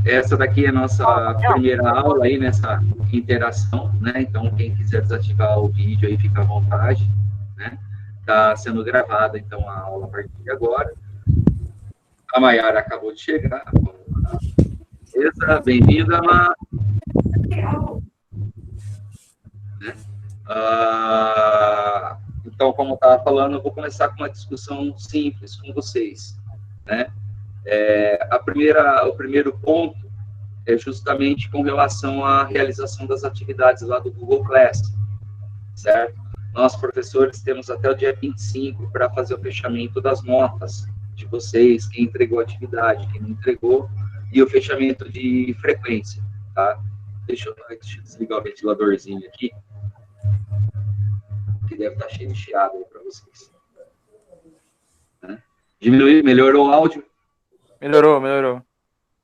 Essa daqui é a nossa primeira aula aí nessa interação, né? Então, quem quiser desativar o vídeo aí, fica à vontade, né? Está sendo gravada, então, a aula a partir de agora. A Mayara acabou de chegar. Beleza? Bem-vinda, Má. Né? Então, como eu estava falando, eu vou começar com uma discussão simples com vocês, né? O primeiro ponto é justamente com relação à realização das atividades lá do Google Class, certo? Nós, professores, temos até o dia 25 para fazer o fechamento das notas de vocês, quem entregou a atividade, quem não entregou, e o fechamento de frequência, tá? Deixa eu desligar o ventiladorzinho aqui, que deve estar cheio de chiado aí para vocês. Né? Melhorou o áudio? Melhorou.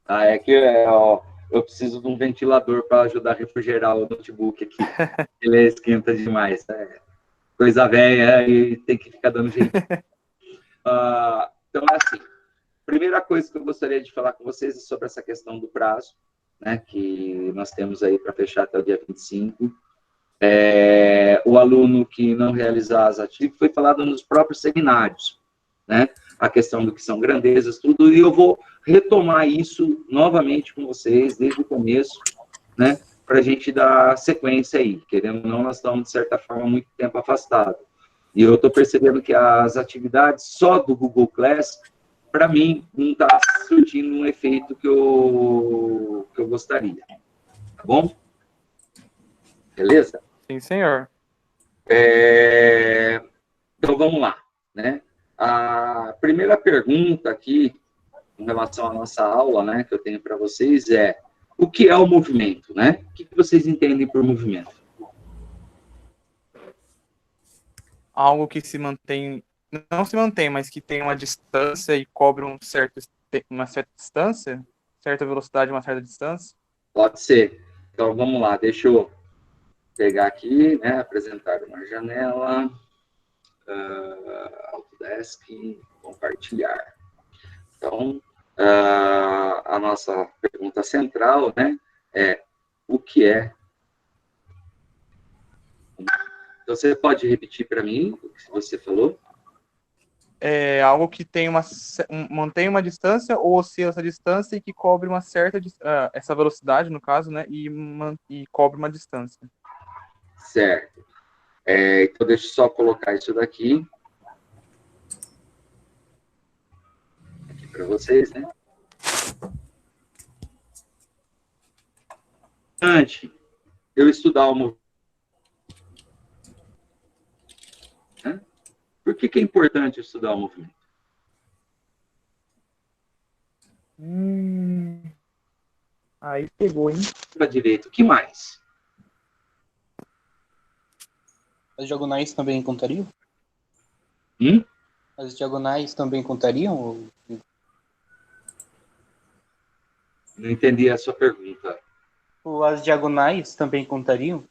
É que eu preciso de um ventilador para ajudar a refrigerar o notebook aqui. Ele esquenta demais. Coisa velha e tem que ficar dando jeito. Então, é assim. Primeira coisa que eu gostaria de falar com vocês é sobre essa questão do prazo, né, que nós temos aí para fechar até o dia 25. O aluno que não realizar as atividades, foi falado nos próprios seminários, né, a questão do que são grandezas, tudo, e eu vou retomar isso novamente com vocês, desde o começo, né, para a gente dar sequência aí. Querendo ou não, nós estamos, de certa forma, muito tempo afastados. E eu estou percebendo que as atividades só do Google Class, para mim, não está surtindo um efeito que eu gostaria. Tá bom? Beleza? Sim, senhor. Então, vamos lá, né? A primeira pergunta aqui, em relação à nossa aula, né, que eu tenho para vocês é: o que é o movimento, né? O que vocês entendem por movimento? Algo que se mantém, não se mantém, mas que tem uma distância e cobre uma certa distância, certa velocidade, uma certa distância. Pode ser. Então, vamos lá, deixa eu pegar aqui, né, apresentar uma janela, Autodesk, compartilhar. Então, a nossa pergunta central, né, é: o que é? Então, você pode repetir para mim o que você falou? É algo que tem mantém uma distância ou oscila essa distância e que cobre uma certa essa velocidade, no caso, né, e cobre uma distância. Certo. Então, deixa eu só colocar isso daqui para vocês, né? Antes eu estudar o movimento, né? Por que é importante estudar o movimento? Aí pegou, hein? Para direito, o que mais? As diagonais também contariam? Hum? As diagonais também contariam? Não entendi a sua pergunta. As diagonais também contariam?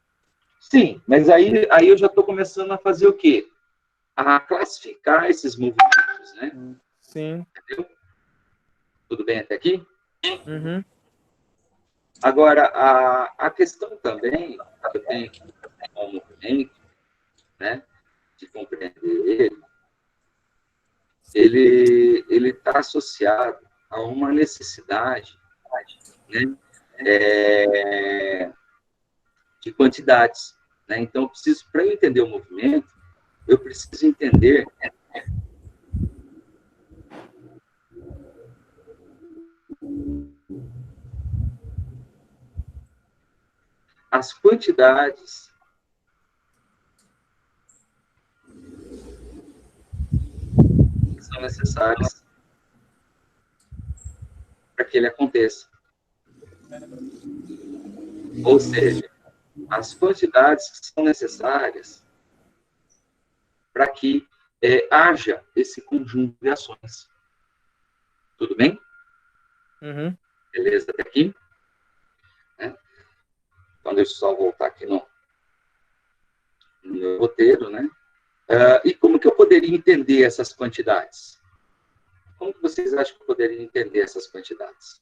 Sim, mas aí eu já estou começando a fazer o quê? A classificar esses movimentos, né? Sim. Entendeu? Tudo bem até aqui? Uhum. Agora, a questão também que eu tenho aqui com o movimento, né, de compreender ele está associado a uma necessidade, né, de quantidades, né? Então, para eu entender o movimento, eu preciso entender as quantidades que são necessárias para que ele aconteça. Ou seja, as quantidades que são necessárias para que haja esse conjunto de ações. Tudo bem? Uhum. Beleza até aqui? Então, deixa eu só voltar aqui no meu roteiro, né? E como que eu poderia entender essas quantidades? Como que vocês acham que eu poderia entender essas quantidades?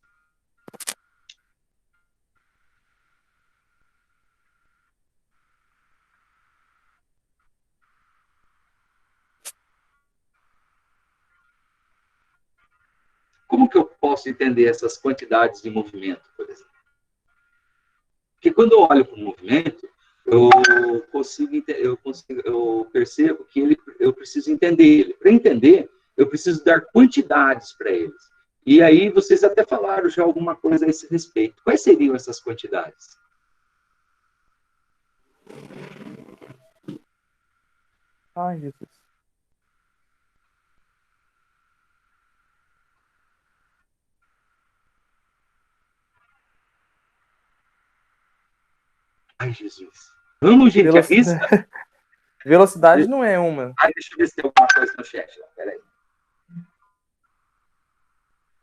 Como que eu posso entender essas quantidades de movimento, por exemplo? Porque quando eu olho para o movimento, eu percebo que eu preciso entender ele. Para entender, eu preciso dar quantidades para eles. E aí vocês até falaram já alguma coisa a esse respeito. Quais seriam essas quantidades? Ai, Jesus. Ai, Jesus. Vamos, gente, arrisca. Velocidade não é uma. Deixa eu ver se tem alguma coisa no chat. Peraí.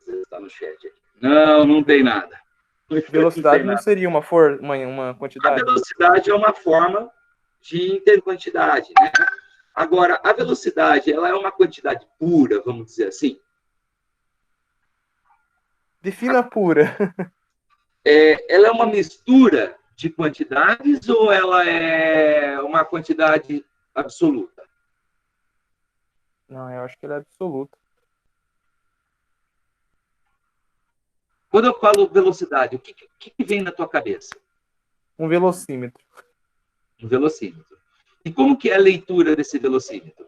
Está no chat aqui. Não tem nada. Velocidade não seria uma A quantidade? velocidade é uma forma de ter quantidade, né? Agora, a velocidade, ela é uma quantidade pura, vamos dizer assim? Defina pura. Ela é uma mistura de quantidades ou ela é uma quantidade absoluta? Não, eu acho que ela é absoluta. Quando eu falo velocidade, o que vem na tua cabeça? Um velocímetro. Um velocímetro. E como que é a leitura desse velocímetro?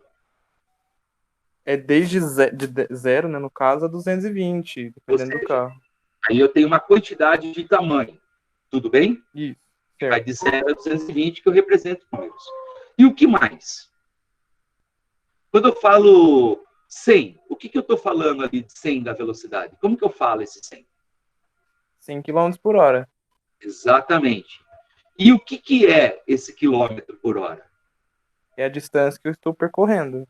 É desde zero, né, no caso, a 220, dependendo do carro. Aí eu tenho uma quantidade de tamanho. Tudo bem? Isso, Vai certo. de 0 a 220, que eu represento números. E o que mais? Quando eu falo 100, o que eu estou falando ali de 100 da velocidade? Como que eu falo esse 100? 100 km por hora. Exatamente. E o que é esse quilômetro por hora? É a distância que eu estou percorrendo.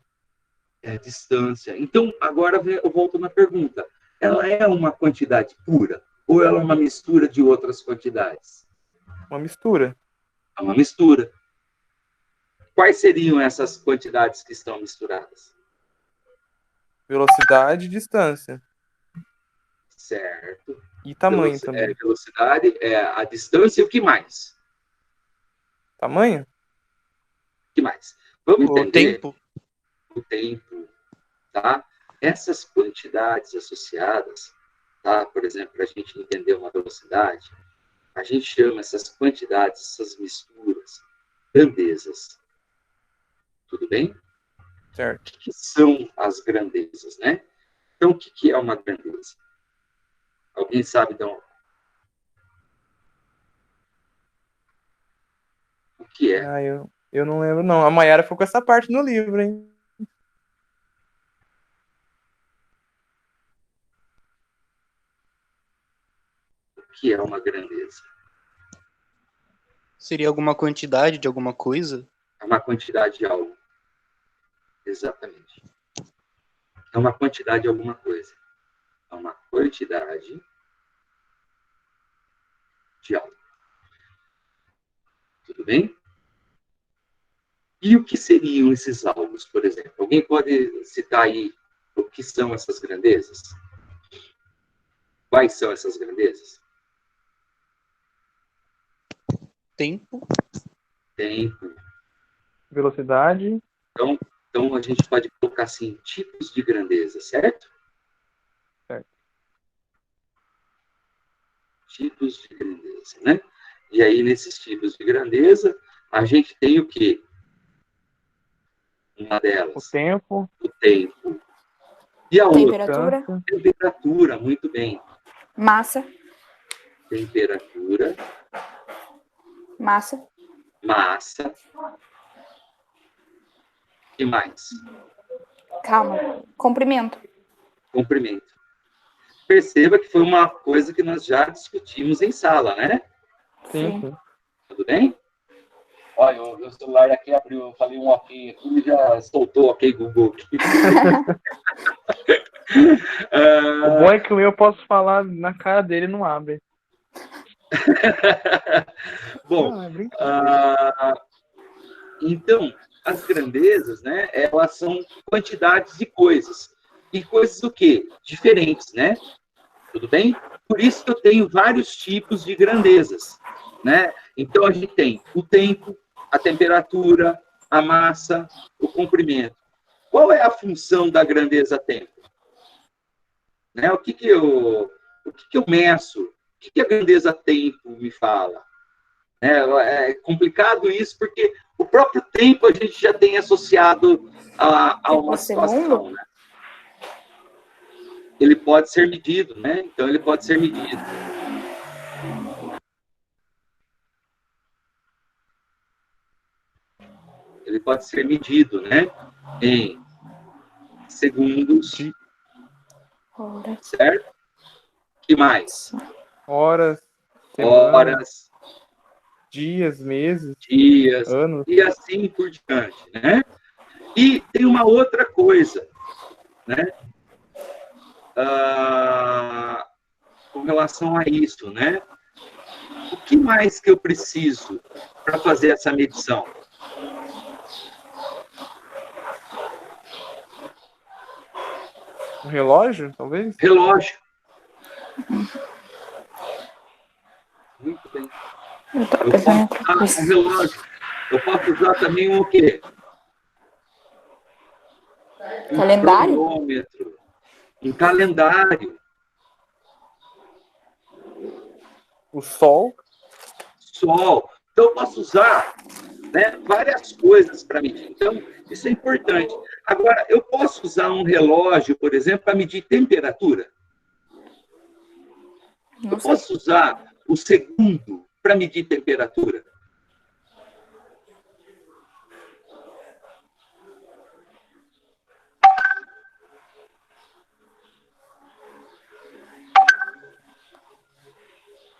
É a distância. Então, agora eu volto na pergunta. Ela é uma quantidade pura? Ou ela é uma mistura de outras quantidades? Uma mistura. É uma mistura. Quais seriam essas quantidades que estão misturadas? Velocidade e distância. Certo. E tamanho também. Velocidade, a distância e o que mais? Tamanho? O que mais? Vamos O entender tempo. o tempo, tá? Essas quantidades associadas, tá? Por exemplo, para a gente entender uma velocidade, a gente chama essas quantidades, essas misturas, grandezas. Tudo bem? Certo. O que são as grandezas, né? Então, o que é uma grandeza? Alguém sabe de onde? O que é? Ah, eu não lembro, não. A Mayara ficou com essa parte no livro, hein? O que é uma grandeza? Seria alguma quantidade de alguma coisa? É uma quantidade de algo. Exatamente. É uma quantidade de alguma coisa. É uma quantidade de algo. Tudo bem? E o que seriam esses algos, por exemplo? Alguém pode citar aí o que são essas grandezas? Quais são essas grandezas? Tempo. Tempo. Velocidade. Então a gente pode colocar assim, tipos de grandeza, certo? Certo. Tipos de grandeza, né? E aí, nesses tipos de grandeza, a gente tem o quê? Uma delas. O tempo. O tempo. E a Temperatura. outra? Temperatura, muito bem. Massa. Temperatura. Massa. Massa. E mais? Calma. Comprimento. Comprimento. Perceba que foi uma coisa que nós já discutimos em sala, né? Sim. Tudo bem? Olha, o meu celular aqui abriu, eu falei um ok aqui e já soltou ok Google aqui. O bom é que o meu eu posso falar na cara dele e não abre. Bom, Não, é brincadeira. então, as grandezas, né, elas são quantidades de coisas. E coisas o quê? Diferentes, né? Tudo bem? Por isso que eu tenho vários tipos de grandezas, né? Então, a gente tem o tempo, a temperatura, a massa, o comprimento. Qual é a função da grandeza tempo? né? O que eu meço? O que a grandeza tempo me fala? É complicado isso, porque o próprio tempo a gente já tem associado a Tipo, uma segundo? situação, né? Ele pode ser medido, né? Então, ele pode ser medido. Ele pode ser medido, né? Em segundos, Hora. certo? Que mais? Horas, semanas, Horas, dias, meses, dias, anos. e assim por diante, né? E tem uma outra coisa, né? Com relação a isso, né? O que mais que eu preciso para fazer essa medição? Um relógio, talvez? Relógio. Muito bem. Eu tô Eu pensando em posso outra usar coisa. um relógio. Eu posso usar também o quê? Um Calendário? cronômetro, um calendário, O sol? sol. Então, eu posso usar, né, várias coisas para medir. Então, isso é importante. Agora, eu posso usar um relógio, por exemplo, para medir temperatura? Não Eu sei. posso usar o segundo para medir temperatura?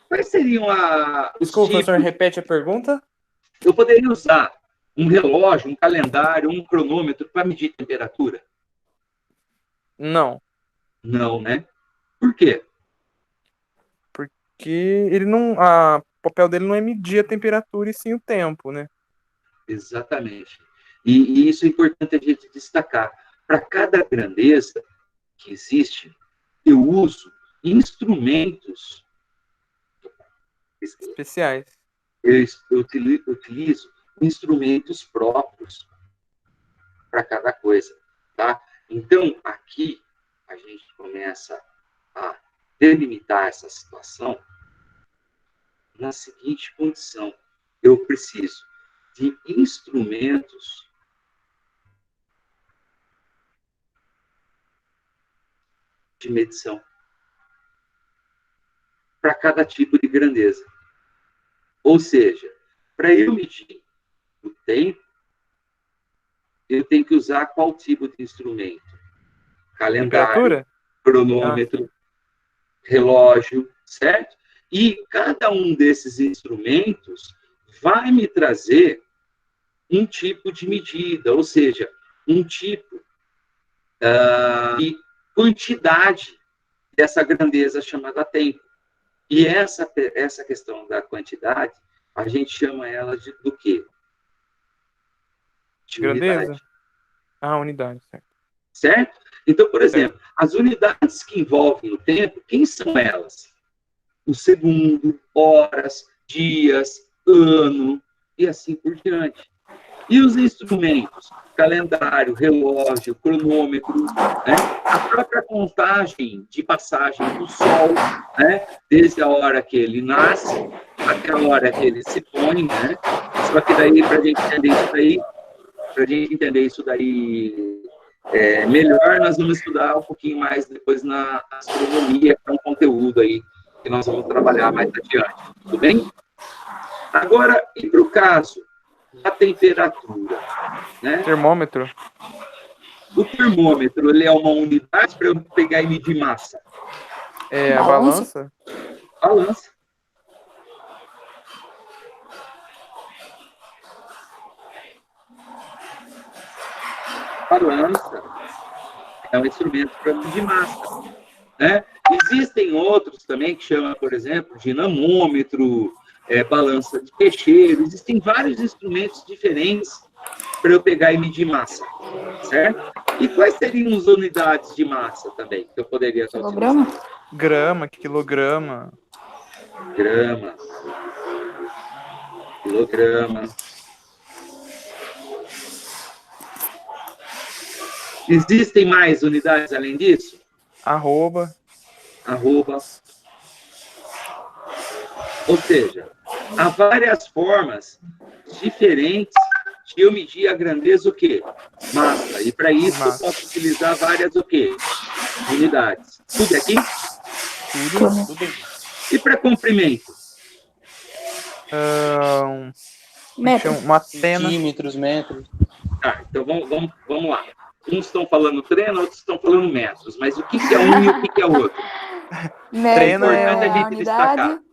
Quais seriam os Desculpa, tipos? professor, repete a pergunta? Eu poderia usar um relógio, um calendário, um cronômetro para medir temperatura? Não, Não, né? Por quê? porque ele não, o papel dele não é medir a temperatura e sim o tempo, né? Exatamente. E isso é importante a gente destacar. Para cada grandeza que existe, eu uso instrumentos, Especiais. eu utilizo instrumentos próprios para cada coisa, tá? Então, aqui, a gente começa a delimitar essa situação na seguinte condição: eu preciso de instrumentos de medição para cada tipo de grandeza. Ou seja, para eu medir o tempo, eu tenho que usar qual tipo de instrumento? Calendário, Temperatura? cronômetro, relógio, certo? E cada um desses instrumentos vai me trazer um tipo de medida, ou seja, um tipo de quantidade dessa grandeza chamada tempo. E essa questão da quantidade, a gente chama ela do quê? De Grandeza? unidade. Unidade, certo. Certo? Então, por Certo. exemplo, as unidades que envolvem o tempo, quem são elas? O segundo, horas, dias, ano, e assim por diante. E os instrumentos? Calendário, relógio, cronômetro, né? A própria contagem de passagem do Sol, né? Desde a hora que ele nasce até a hora que ele se põe, né? Só que daí, para a gente entender isso daí melhor, nós vamos estudar um pouquinho mais depois na astronomia, que é um conteúdo aí que nós vamos trabalhar mais adiante. Tudo bem? Agora, e para o caso da temperatura, né? Termômetro? O termômetro, ele é uma unidade para eu pegar e medir massa? A balança? Balança. Balança é um instrumento para medir massa, né? Existem outros também que chamam, por exemplo, dinamômetro, balança de peixeiro. Existem vários instrumentos diferentes para eu pegar e medir massa, certo? E quais seriam as unidades de massa também que eu poderia estar Quilograma? utilizando? Grama, quilograma. Grama, quilograma. Existem mais unidades além disso? Arroba. arroba. Ou seja, há várias formas diferentes de eu medir a grandeza o quê? Massa. E para isso eu posso utilizar várias o quê? Unidades. Tudo aqui? Tudo. E para comprimento? Metro. Uma pena. Centímetros, metros. Tá, então vamos lá. Uns estão falando treino, outros estão falando metros. Mas o que é um e o que é outro? Metro Treino é a a gente destacar. unidade.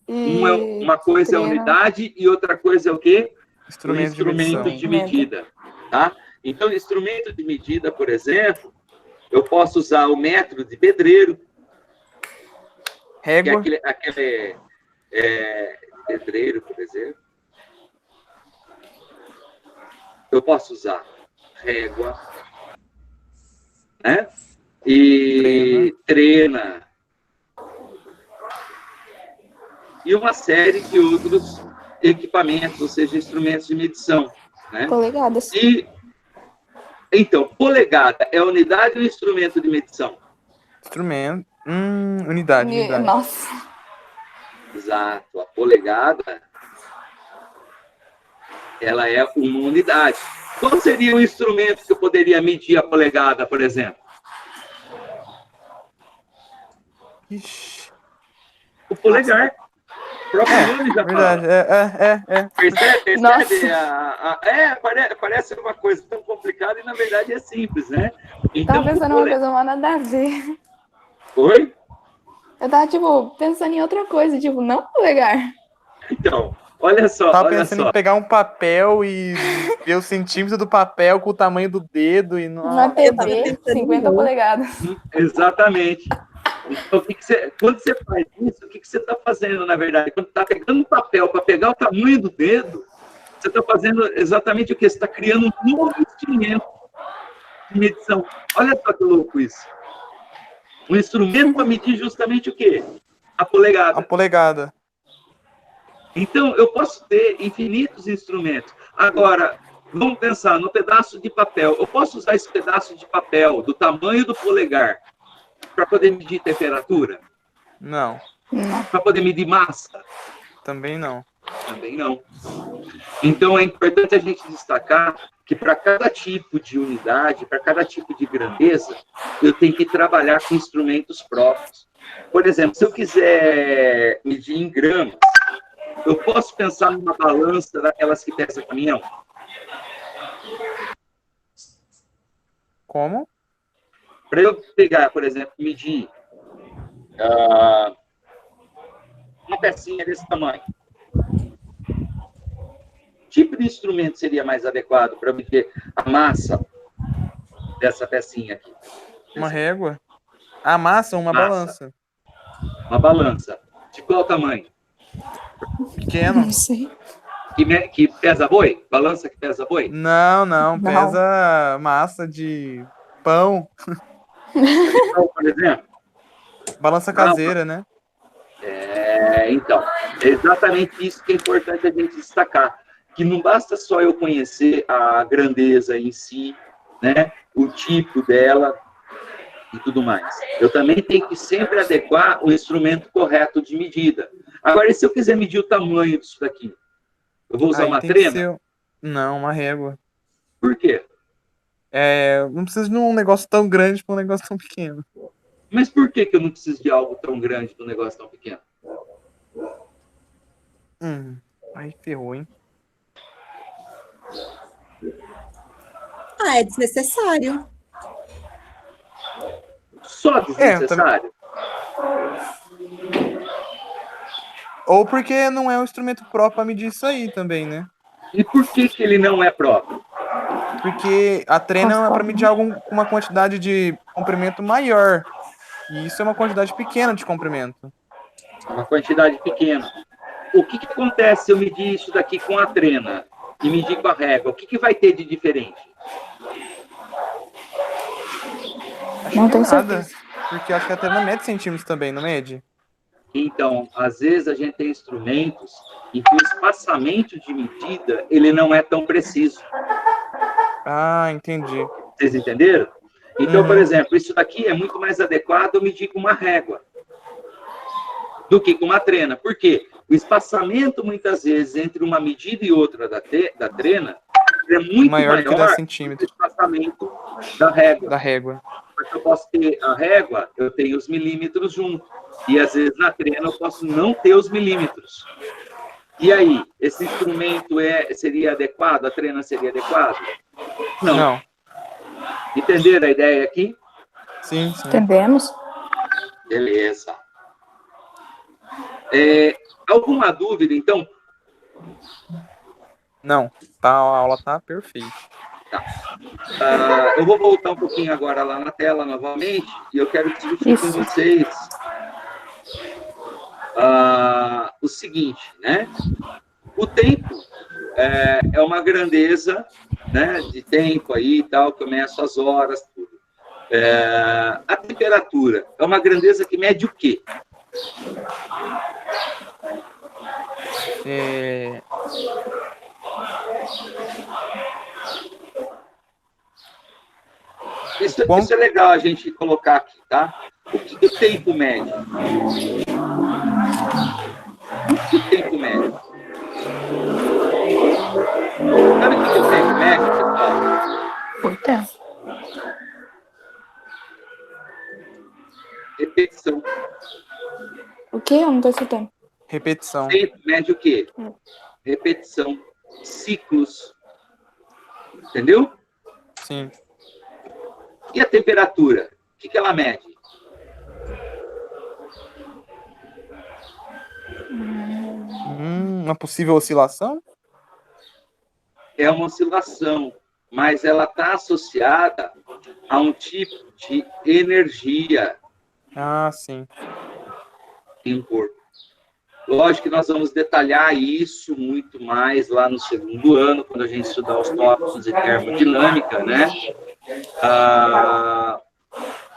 E Uma coisa treino. é unidade e outra coisa é o quê? Instrumento de Instrumento medição. de medida. Tá? Então, instrumento de medida, por exemplo, eu posso usar o metro de pedreiro, Régua. que é aquele pedreiro, por exemplo. Eu posso usar régua, né? E trena. E uma série de outros equipamentos, ou seja, instrumentos de medição, né? Polegadas. Então, polegada é unidade ou instrumento de medição? Instrumento. Unidade. Nossa. Exato. A polegada, ela é uma unidade. Qual seria o instrumento que eu poderia medir a polegada, por exemplo? Ixi. O polegar. O próprio nome já fala. Verdade. Percebe? Nossa. Parece uma coisa tão complicada e, na verdade, é simples, né? Tava pensando uma coisa, mas nada a ver. Oi? Eu tava, pensando em outra coisa, não polegar. Então, olha só. Tava pensando em pegar um papel e ver o centímetro do papel com o tamanho do dedo e Uma TV, 50 polegadas. Exatamente. Então, quando você faz isso, o que você está fazendo, na verdade? Quando está pegando um papel para pegar o tamanho do dedo, você está fazendo exatamente o quê? Você está criando um novo instrumento de medição. Olha só que louco isso. Um instrumento para medir justamente o quê? A polegada. A polegada. Então, eu posso ter infinitos instrumentos. Agora, vamos pensar no pedaço de papel. Eu posso usar esse pedaço de papel do tamanho do polegar para poder medir temperatura? Não. Para poder medir massa? Também não. Também não. Então, é importante a gente destacar que para cada tipo de unidade, para cada tipo de grandeza, eu tenho que trabalhar com instrumentos próprios. Por exemplo, se eu quiser medir em gramas, eu posso pensar numa balança daquelas que pesa caminhão? Como? Para eu pegar, por exemplo, medir uma pecinha desse tamanho, que tipo de instrumento seria mais adequado para medir a massa dessa pecinha aqui? Uma régua? A massa ou uma balança? Uma balança. De qual tamanho? Pequeno. Não sei. Que pesa boi? Balança que pesa boi? Não. Pesa massa de pão. Então, por exemplo? Balança caseira, né? Então, é exatamente isso que é importante a gente destacar. Que não basta só eu conhecer a grandeza em si, né? O tipo dela e tudo mais. Eu também tenho que sempre adequar o instrumento correto de medida. Agora, e se eu quiser medir o tamanho disso daqui? Eu vou usar uma trena? Não, uma régua. Por quê? Não preciso de um negócio tão grande para um negócio tão pequeno. Mas por que eu não preciso de algo tão grande para um negócio tão pequeno? Aí ferrou, hein? É desnecessário. Só desnecessário? Ou porque não é um instrumento próprio para medir isso aí também, né? E por que ele não é próprio? Porque a trena é para medir uma quantidade de comprimento maior. E isso é uma quantidade pequena de comprimento. Uma quantidade pequena. O que acontece se eu medir isso daqui com a trena e medir com a régua? O que vai ter de diferente? Não tenho nada. certeza. Porque acho que a trena mede centímetros também, não mede? Então, às vezes a gente tem instrumentos em que o espaçamento de medida ele não é tão preciso. Ah, entendi. Vocês entenderam? Então, por exemplo, isso daqui é muito mais adequado eu medir com uma régua. do que com uma trena. Por quê? O espaçamento, muitas vezes, entre uma medida e outra da trena é muito Maior do que 10 maior do que o centímetros espaçamento da régua. da régua. Porque eu posso ter a régua, eu tenho os milímetros junto. E, às vezes, na trena, eu posso não ter os milímetros. E aí, esse instrumento seria adequado? A trena seria adequada? Não. Entenderam a ideia aqui? Sim, sim. Entendemos? Beleza. Alguma dúvida, então? Não, a aula tá perfeita. Eu vou voltar um pouquinho agora lá na tela novamente e eu quero discutir com Isso. vocês o seguinte, né? O tempo é uma grandeza, né, de tempo aí e tal, começa as horas, tudo. A temperatura é uma grandeza que mede o quê? Isso é legal a gente colocar aqui, tá? O que o tempo mede? O que o tempo mede? Sabe o que o tempo mede, pessoal? O tempo. Repetição. O quê? Eu não tô escutando. Repetição. Tempo mede o quê? Repetição. Ciclos. Entendeu? Sim. E a temperatura? O que ela mede? Uma possível oscilação? É uma oscilação, mas ela está associada a um tipo de energia Ah, sim. em um corpo. Lógico que nós vamos detalhar isso muito mais lá no segundo ano, quando a gente estudar os tópicos de termodinâmica, né?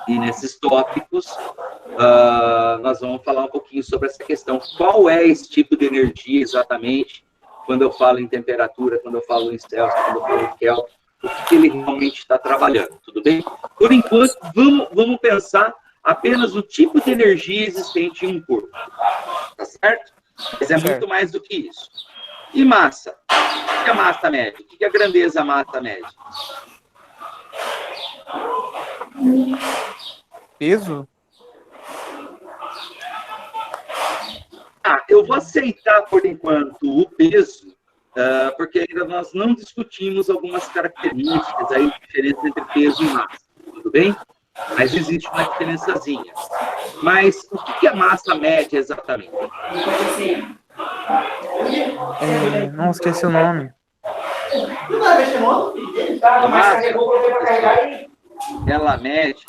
E nesses tópicos, nós vamos falar um pouquinho sobre essa questão. Qual é esse tipo de energia exatamente, quando eu falo em temperatura, quando eu falo em Celsius, quando eu falo em Kelvin, o que ele realmente está trabalhando, tudo bem? Por enquanto, vamos pensar apenas no tipo de energia existente em um corpo, tá certo? Mas é muito mais do que isso. E massa? O que a massa mede? O que a grandeza da massa mede? Peso? Eu vou aceitar, por enquanto, o peso, porque ainda nós não discutimos algumas características, aí, diferença entre peso e massa, tudo bem? Mas existe uma diferençazinha. Mas o que a massa mede exatamente? Não esqueci o nome. A massa, ela mede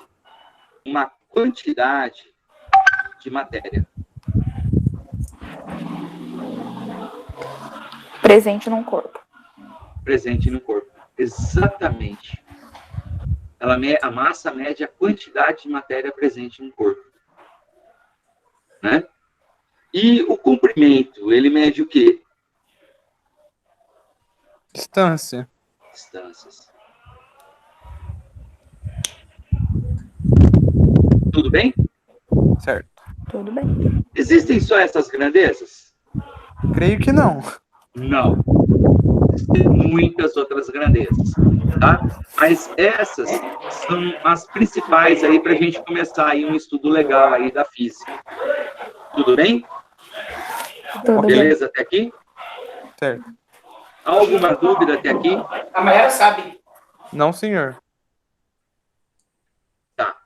uma quantidade de matéria. Presente num corpo. Presente no corpo. Exatamente. A massa mede a quantidade de matéria presente no corpo. Né? E o comprimento, ele mede o quê? Distância. Distâncias. Tudo bem? Certo. Tudo bem. Existem só essas grandezas? Creio que não. Não. Existem muitas outras grandezas, tá? Mas essas são as principais aí para a gente começar aí um estudo legal aí da física. Tudo bem? Tudo Beleza até aqui? Certo. Há alguma dúvida até aqui? A Mayara sabe. Não, senhor. Tá.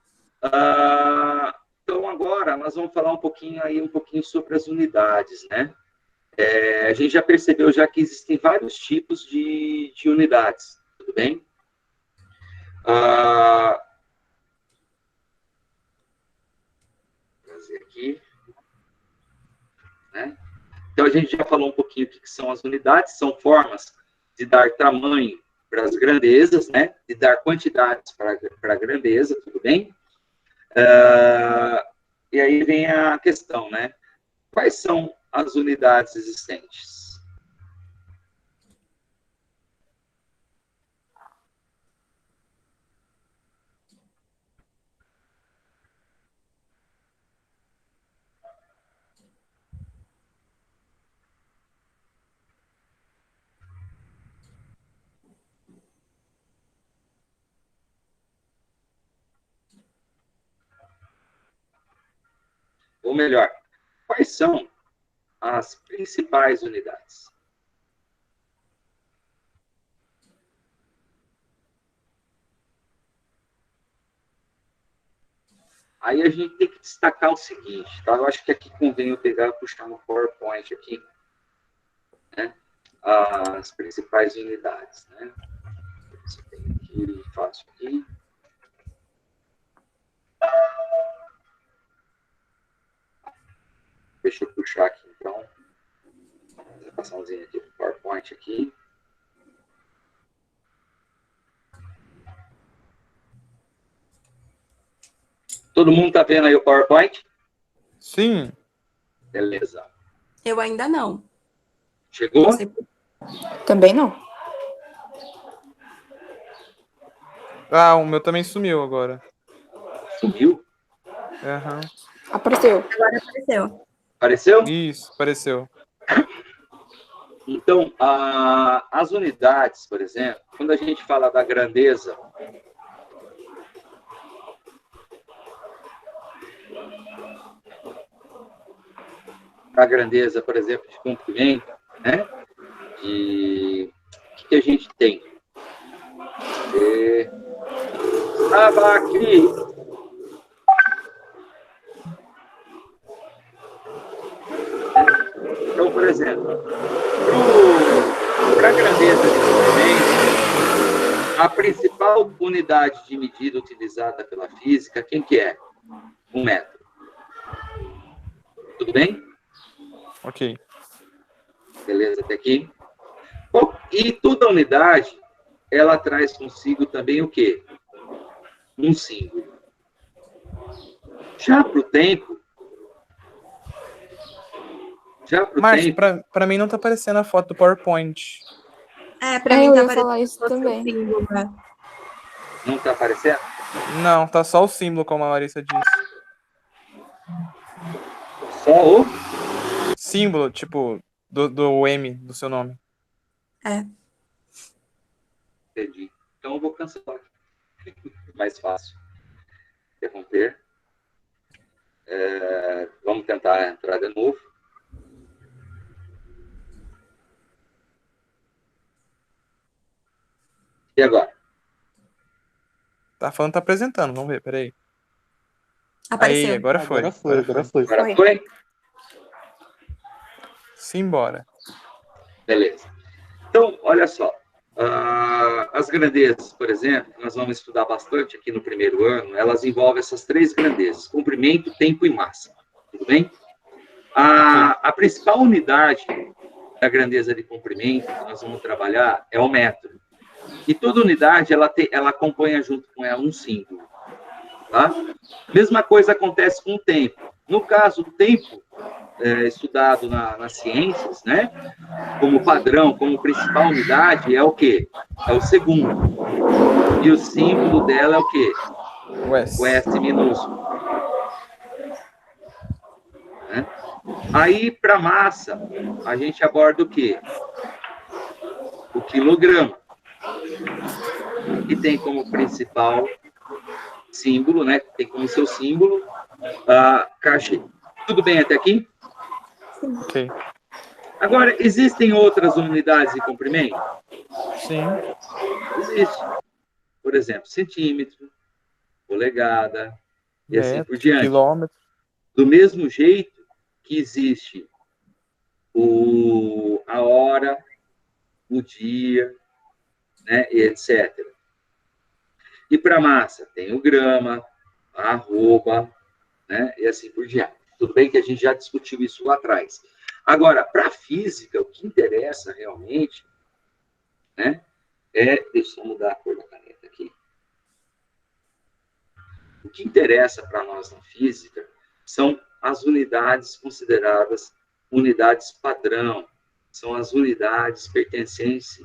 Então agora nós vamos falar um pouquinho sobre as unidades, né? A gente já percebeu já que existem vários tipos de unidades, tudo bem? Vou trazer aqui, né? Então a gente já falou um pouquinho o que são as unidades, são formas de dar tamanho para as grandezas, né? De dar quantidades para a grandeza, tudo bem? E aí vem a questão, né? Quais são as unidades existentes? ou melhor, quais são as principais unidades? Aí a gente tem que destacar o seguinte, tá? Eu acho que aqui convém eu pegar e puxar no PowerPoint aqui, né? As principais unidades, né? Você tem aqui, faço aqui. Deixa eu puxar aqui, então. Apresentaçãozinha aqui do PowerPoint aqui. Todo mundo está vendo aí o PowerPoint? Sim. Beleza. Eu ainda não. Chegou? Não sei. Também não. Ah, o meu também sumiu agora. Sumiu? Aham. Apareceu. Agora apareceu. Apareceu? Isso, apareceu. Então, as unidades, por exemplo, quando a gente fala da grandeza, por exemplo, de comprimento, né? O que a gente tem? Estava aqui. Então, por exemplo, para a grandeza de comprimento, a principal unidade de medida utilizada pela física, quem que é? Um metro. Tudo bem? Ok. Beleza até aqui? Bom, e toda unidade, ela traz consigo também o quê? Um símbolo. Já para o tempo, Márcio, pra mim não tá aparecendo a foto do PowerPoint. Pra mim tá aparecendo falar isso também. Símbolo, né? Não está aparecendo? Não, tá só o símbolo, como a Larissa disse. Só o símbolo, tipo, do M do seu nome. Entendi. Então eu vou cancelar. Mais fácil. Interromper. Vamos tentar entrar de novo. E agora? Tá falando, tá apresentando. Vamos ver, peraí. Apareceu. Aí, agora foi. Agora foi? Simbora. Beleza. Então, olha só. As grandezas, por exemplo, que nós vamos estudar bastante aqui no primeiro ano, elas envolvem essas três grandezas: comprimento, tempo e massa. Tudo bem? A principal unidade da grandeza de comprimento que nós vamos trabalhar é o metro. E toda unidade, ela acompanha junto com ela um símbolo. Tá? Mesma coisa acontece com o tempo. No caso, o tempo estudado nas ciências, né, como padrão, como principal unidade, é o quê? É o segundo. E o símbolo dela é o quê? O S minúsculo. Né? Aí, para massa, a gente aborda o quê? O quilograma. Que tem como principal símbolo, né? Tem como seu símbolo kg. Tudo bem até aqui? Ok. Agora, existem outras unidades de comprimento? Sim. Existe. Por exemplo, centímetro, polegada, e metro, assim por diante. Quilômetro. Do mesmo jeito que existe a hora, o dia, né, e etc. E para massa, tem o grama, a arroba, né, e assim por diante. Tudo bem que a gente já discutiu isso lá atrás. Agora, para a física, o que interessa realmente, né, deixa eu mudar a cor da caneta aqui. O que interessa para nós na física são as unidades consideradas unidades padrão, são as unidades pertencentes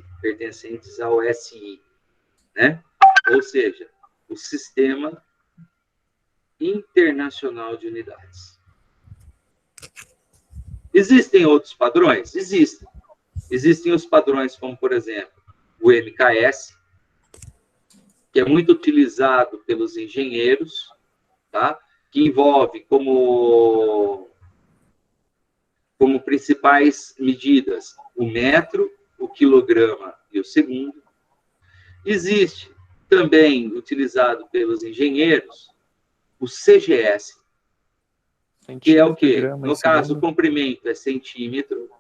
ao SI, né? Ou seja, o Sistema Internacional de Unidades. Existem outros padrões? Existem. Existem os padrões como, por exemplo, o MKS, que é muito utilizado pelos engenheiros, tá? que envolve como principais medidas o metro, o quilograma e o segundo. Existe também, utilizado pelos engenheiros, o CGS, que é o quê? Grama, No caso, o segundo. comprimento é centímetro,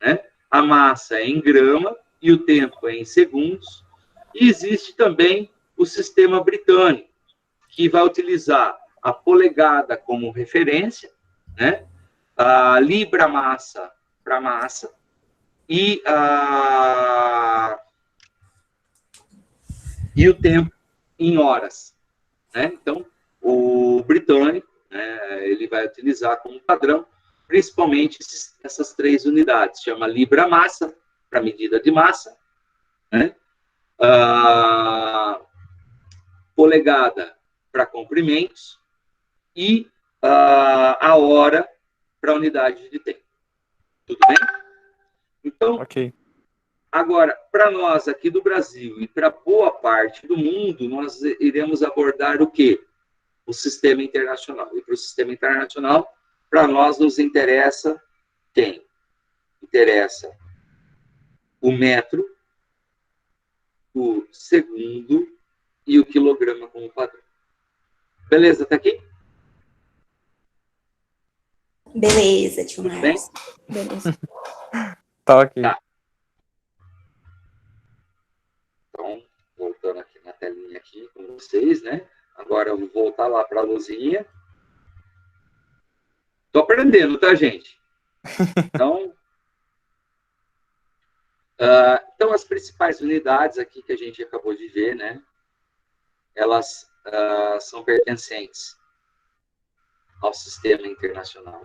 né? A massa é em grama e o tempo é em segundos. E existe também o sistema britânico, que vai utilizar a polegada como referência, né? A libra-massa para massa e o tempo em horas, né? Então, o britânico, né, ele vai utilizar como padrão principalmente essas 3 unidades. Chama libra-massa, para medida de massa, né? Polegada para comprimentos e a hora para unidade de tempo. Tudo bem? Então, Ok. agora, para nós aqui do Brasil e para boa parte do mundo, nós iremos abordar o quê? O sistema internacional. E para o sistema internacional, para nós nos interessa quem? Interessa o metro, o segundo e o quilograma como padrão. Beleza, tá aqui? Beleza, tio Tudo bem? Márcio. Beleza. Tá ok. Tá. Então, voltando aqui na telinha aqui com vocês, né? Agora eu vou voltar lá para a luzinha. Tô aprendendo, tá, gente? Então, então, as principais unidades aqui que a gente acabou de ver, né? Elas são pertencentes ao Sistema Internacional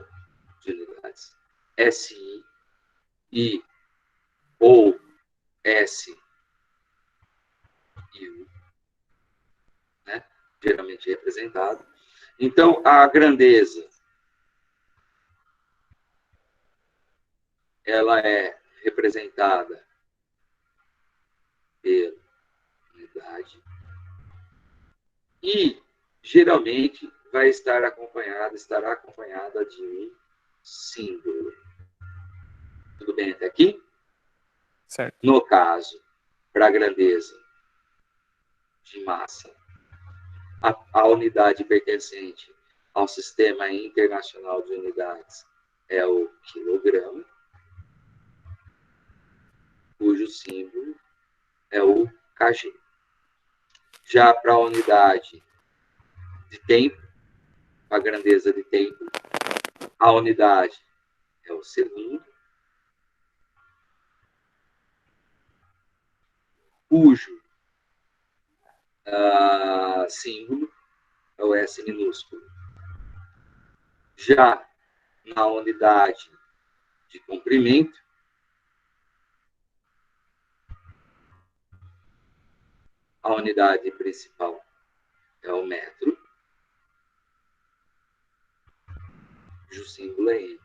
de Unidades, SI, I ou SIU, né? Geralmente representado. Então, a grandeza, ela é representada pela unidade e, geralmente, estará acompanhada de um símbolo. Tudo bem até aqui? Certo. No caso, para a grandeza de massa, a unidade pertencente ao Sistema Internacional de Unidades é o quilograma, cujo símbolo é o kg. Já para a unidade de tempo, a grandeza de tempo, a unidade é o segundo, cujo símbolo é o S minúsculo. Já na unidade de comprimento, a unidade principal é o metro, cujo símbolo é M.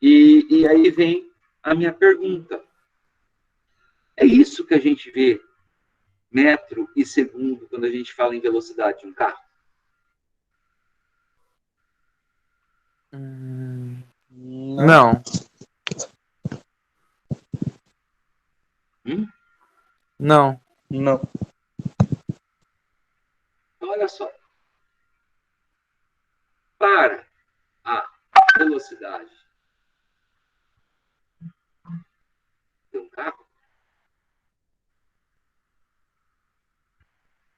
E aí vem a minha pergunta. É isso que a gente vê metro e segundo quando a gente fala em velocidade de um carro? Não. Não. Não. Então, olha só. Para a velocidade de um carro,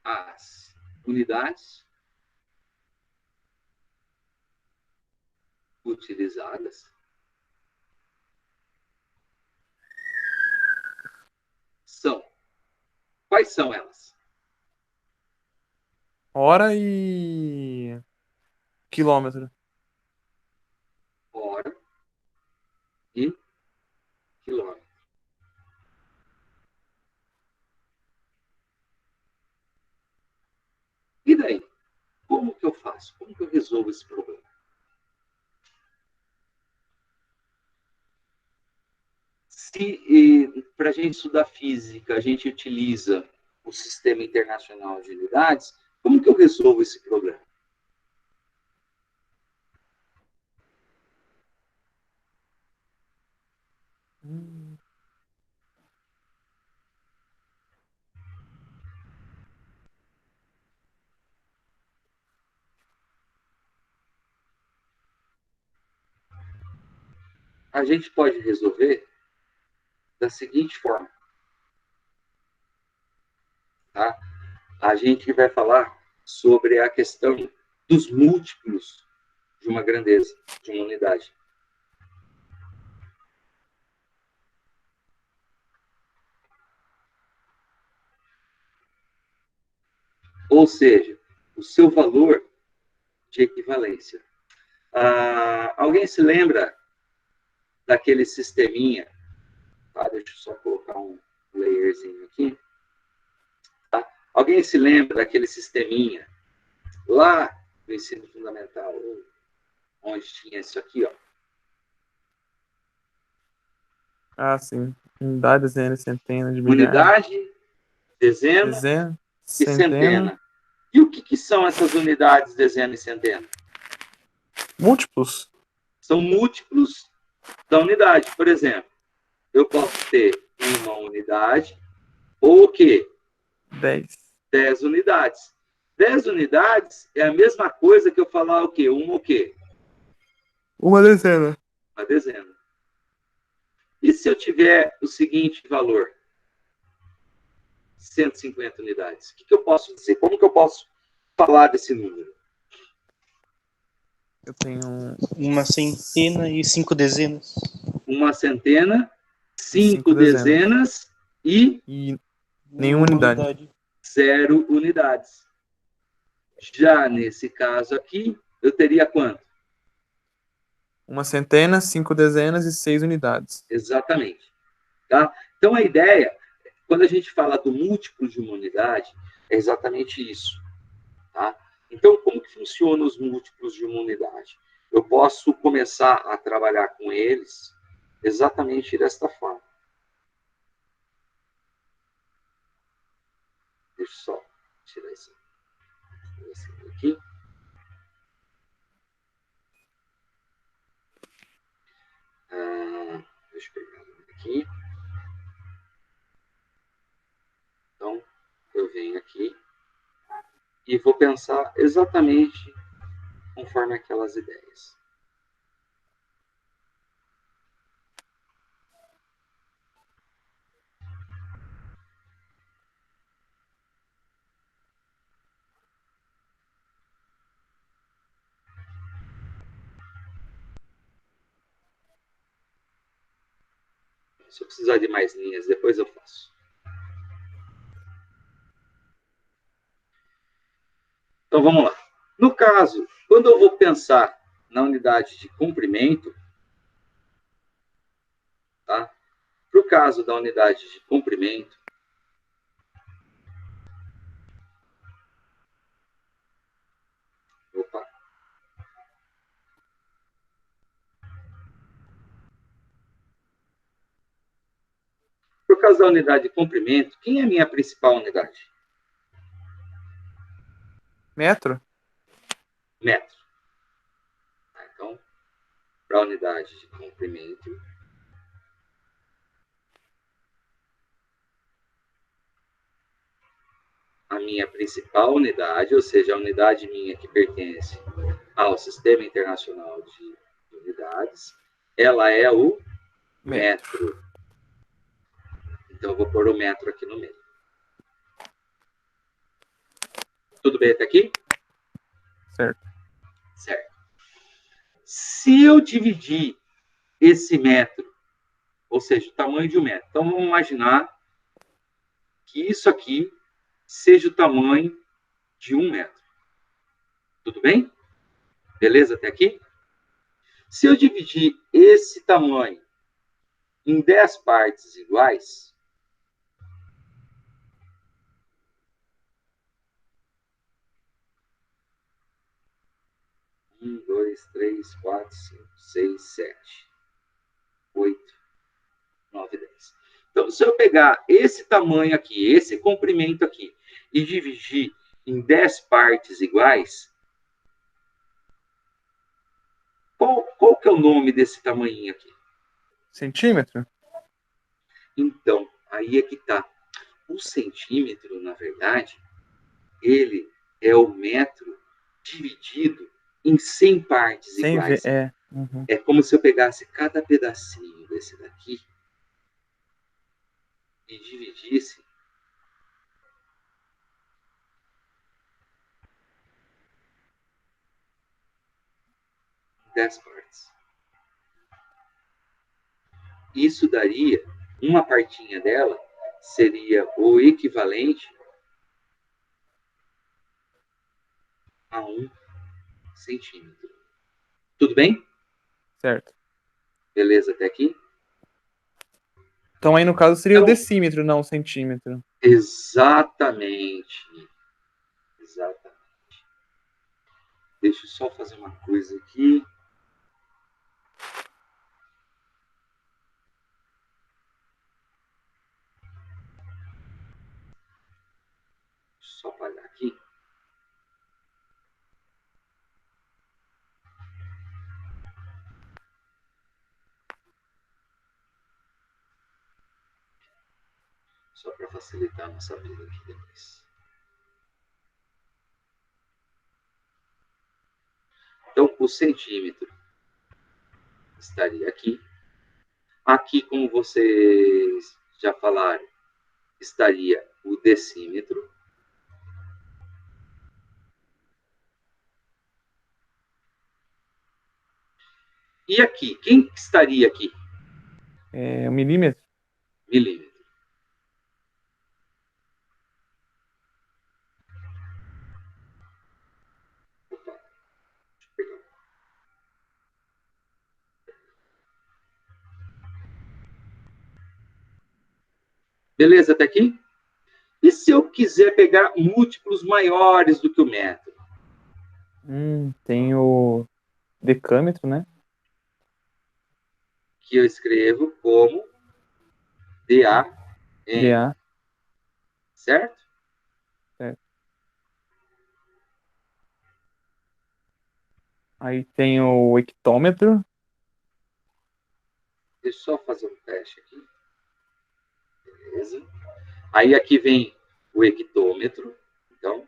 as unidades utilizadas são. Quais são elas? Hora e quilômetro. Hora e quilômetro. E daí? Como que eu faço? Como que eu resolvo esse problema? Se para a gente estudar física, a gente utiliza o Sistema Internacional de Unidades, Como que eu resolvo esse problema? A gente pode resolver da seguinte forma, tá? A gente vai falar sobre a questão dos múltiplos de uma grandeza, de uma unidade. Ou seja, o seu valor de equivalência. Alguém se lembra daquele sisteminha? Tá? Deixa eu só colocar um layerzinho aqui. Tá? Alguém se lembra daquele sisteminha lá no ensino fundamental, onde tinha isso aqui, ó? Ah, sim. Unidade, dezena, centena de milhar. Unidade, dezena Dezena, e centena. E o que são essas unidades, dezena e centena? Múltiplos. São múltiplos da unidade. Por exemplo, eu posso ter uma unidade ou o quê? 10. 10 unidades. 10 unidades é a mesma coisa que eu falar o quê? Uma o quê? Uma dezena. Uma dezena. E se eu tiver o seguinte valor? 150 unidades. O que eu posso dizer? Como que eu posso falar desse número? Eu tenho Uma centena e 5 dezenas. Uma centena, 5 5 dezenas e nenhuma unidade. 0 unidades. Já nesse caso aqui, eu teria quanto? Uma centena, 5 dezenas e 6 unidades. Exatamente. Tá? Então, a ideia, quando a gente fala do múltiplo de uma unidade, é exatamente isso. Tá? Então, como que funcionam os múltiplos de uma unidade? Eu posso começar a trabalhar com eles exatamente desta forma. Deixa eu só tirar isso aqui. Deixa eu pegar aqui. Então, eu venho aqui e vou pensar exatamente conforme aquelas ideias. Se eu precisar de mais linhas, depois eu faço. Então, vamos lá. No caso, quando eu vou pensar na unidade de comprimento, tá? Para o caso da unidade de comprimento, opa. Por causa da unidade de comprimento, quem é a minha principal unidade? Metro? Metro. Então, para a unidade de comprimento, a minha principal unidade, ou seja, a unidade minha que pertence ao Sistema Internacional de Unidades, ela é o metro. Então, eu vou pôr o metro aqui no meio. Tudo bem até aqui? Certo. Certo. Se eu dividir esse metro, ou seja, o tamanho de um metro, então vamos imaginar que isso aqui seja o tamanho de 1 metro. Tudo bem? Beleza até aqui? Se eu dividir esse tamanho em 10 partes iguais, um, dois, três, quatro, cinco, seis, sete, 8, 9, 10. Então, se eu pegar esse tamanho aqui, esse comprimento aqui, e dividir em 10 partes iguais, qual que é o nome desse tamanhinho aqui? Centímetro? Então, aí é que tá. O centímetro, na verdade, ele é o metro dividido em 100 partes Sem ver, iguais. é. Uhum. É como se eu pegasse cada pedacinho desse daqui e dividisse em 10 partes. Isso daria, uma partinha dela seria o equivalente a 1 centímetro. Tudo bem? Certo. Beleza até aqui? Então aí no caso seria o Então, decímetro, não o centímetro. exatamente. Exatamente. Deixa eu só fazer uma coisa aqui. Só apagar aqui. Só para facilitar a nossa vida aqui depois. Então, o centímetro estaria aqui. Aqui, como vocês já falaram, estaria o decímetro. E aqui, quem estaria aqui? É o milímetro? Milímetro. Opa, deixa eu pegar. Beleza até aqui? E se eu quiser pegar múltiplos maiores do que o metro? Tem o decâmetro, né? Que eu escrevo como DAN, DA. certo? Certo. Aí tem o hectômetro. Deixa eu só fazer um teste aqui. Beleza. Aí aqui vem o hectômetro. Então,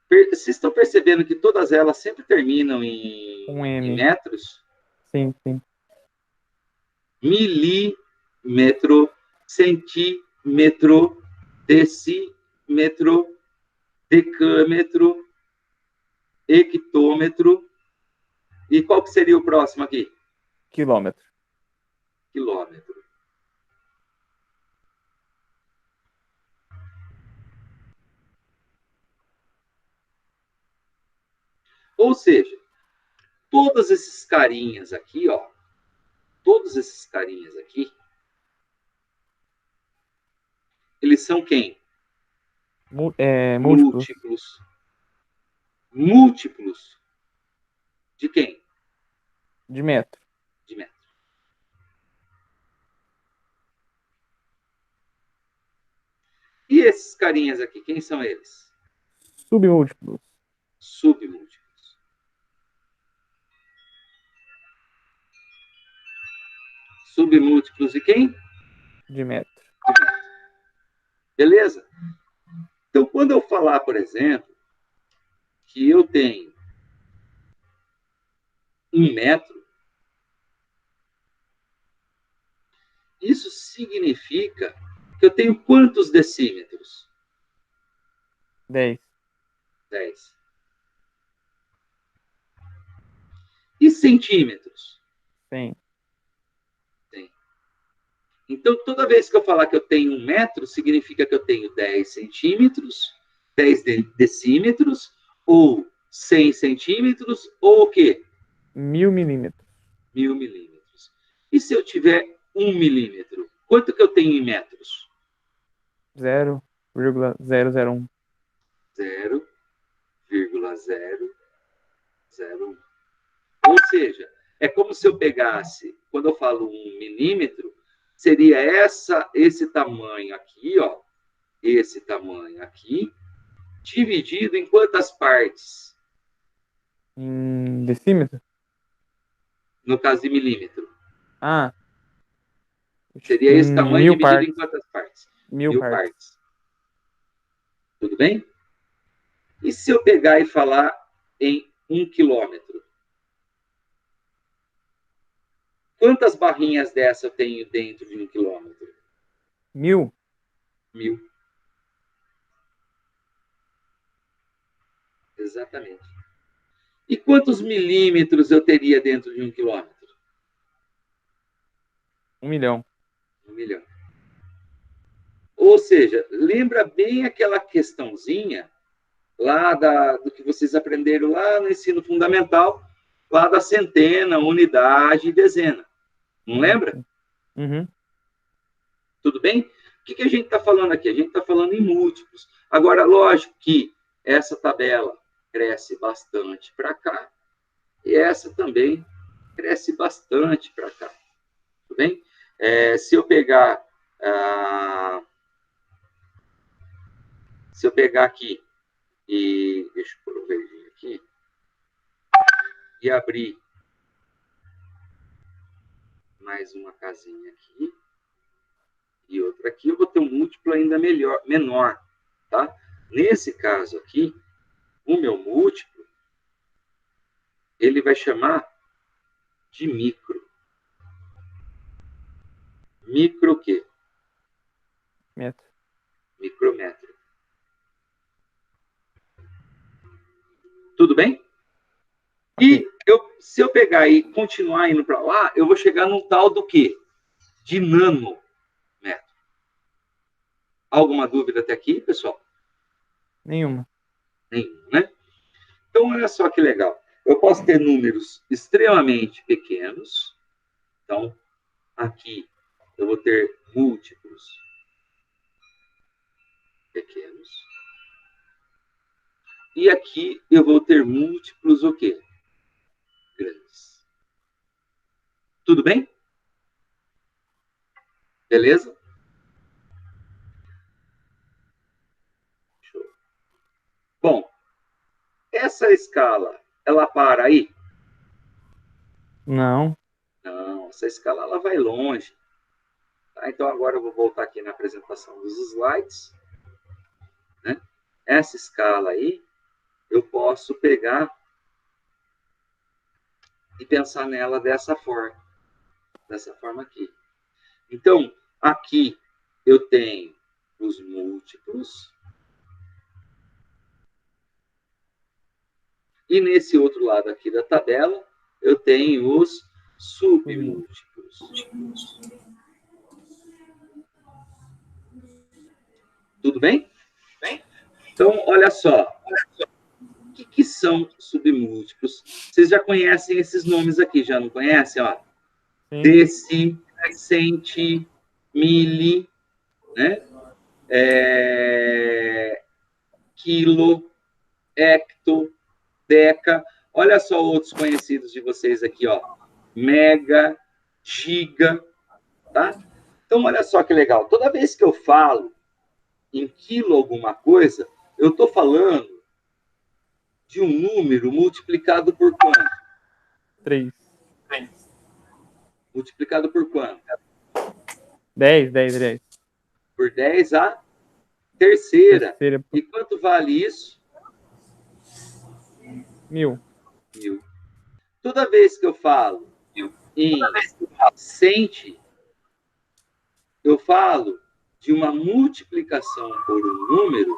vocês estão percebendo que todas elas sempre terminam Um em M. metros? Sim, sim. Milímetro, centímetro, decímetro, decâmetro, hectômetro. E qual que seria o próximo aqui? Quilômetro. Quilômetro. Ou seja, todos esses carinhas aqui, ó, todos esses carinhas aqui, eles são quem? Múltiplos. Múltiplos. Múltiplos de quem? De metro. De metro. E esses carinhas aqui, quem são eles? Submúltiplos. Submúltiplos. Submúltiplos de quem? De metro. Beleza? Então, quando eu falar, por exemplo, que eu tenho 1 metro, isso significa que eu tenho quantos decímetros? 10. 10. E centímetros? 100. Então, toda vez que eu falar que eu tenho 1 metro, significa que eu tenho 10 centímetros, 10 decímetros, ou 100 centímetros, ou o quê? 1000 milímetros. 1000 milímetros. E se eu tiver 1 milímetro, quanto que eu tenho em metros? 0,001. 0,001. Ou seja, é como se eu pegasse, quando eu falo 1 milímetro, seria esse tamanho aqui, ó, esse tamanho aqui, dividido em quantas partes? Em decímetro? No caso de milímetro. Ah, Seria esse tamanho 1000 dividido em partes. quantas partes? 1000 1000 partes. partes. Tudo bem? E se eu pegar e falar em 1 quilômetro? Quantas barrinhas dessa eu tenho dentro de 1 quilômetro? 1000? 1000. Exatamente. E quantos milímetros eu teria dentro de 1 quilômetro? 1 milhão. 1 milhão. Ou seja, lembra bem aquela questãozinha lá do que vocês aprenderam lá no ensino fundamental, lá da centena, unidade e dezena. Não lembra? Uhum. Tudo bem? O que a gente está falando aqui? A gente está falando em múltiplos. Agora, lógico que essa tabela cresce bastante para cá e essa também cresce bastante para cá. Tudo bem? Se eu pegar aqui e deixa eu pôr o verdinho aqui e abrir mais uma casinha aqui e outra aqui, eu vou ter um múltiplo ainda menor, tá? Nesse caso aqui, o meu múltiplo, ele vai chamar de micro. Micro o quê? Metro. Micrometro. Tudo bem? E se eu pegar e continuar indo para lá, eu vou chegar num tal do quê? De nanômetro. Alguma dúvida até aqui, pessoal? Nenhuma. Nenhuma, né? Então, olha só que legal. Eu posso ter números extremamente pequenos. Então, aqui eu vou ter múltiplos pequenos. E aqui eu vou ter múltiplos o quê? Grandes. Tudo bem? Beleza? Show. Bom, essa escala, ela para aí? Não. Não, essa escala ela vai longe. Tá? Então, agora eu vou voltar aqui na apresentação dos slides. Né? Essa escala aí, eu posso pegar e pensar nela dessa forma aqui. Então, aqui eu tenho os múltiplos e nesse outro lado aqui da tabela eu tenho os submúltiplos. Tudo bem? Então, olha só. O que são submúltiplos? Vocês já conhecem esses nomes aqui, já não conhecem? Ó? Deci, centi, mili, né? Quilo, hecto, deca. Olha só outros conhecidos de vocês aqui, ó. Mega, giga, tá? Então, olha só que legal. Toda vez que eu falo em quilo alguma coisa, eu estou falando de um número multiplicado por quanto? 3. Multiplicado por quanto? 10. Por 10 a terceira. Terceira. E quanto vale isso? 1000. 1000. Toda vez que eu falo em cente, eu falo de uma multiplicação por um número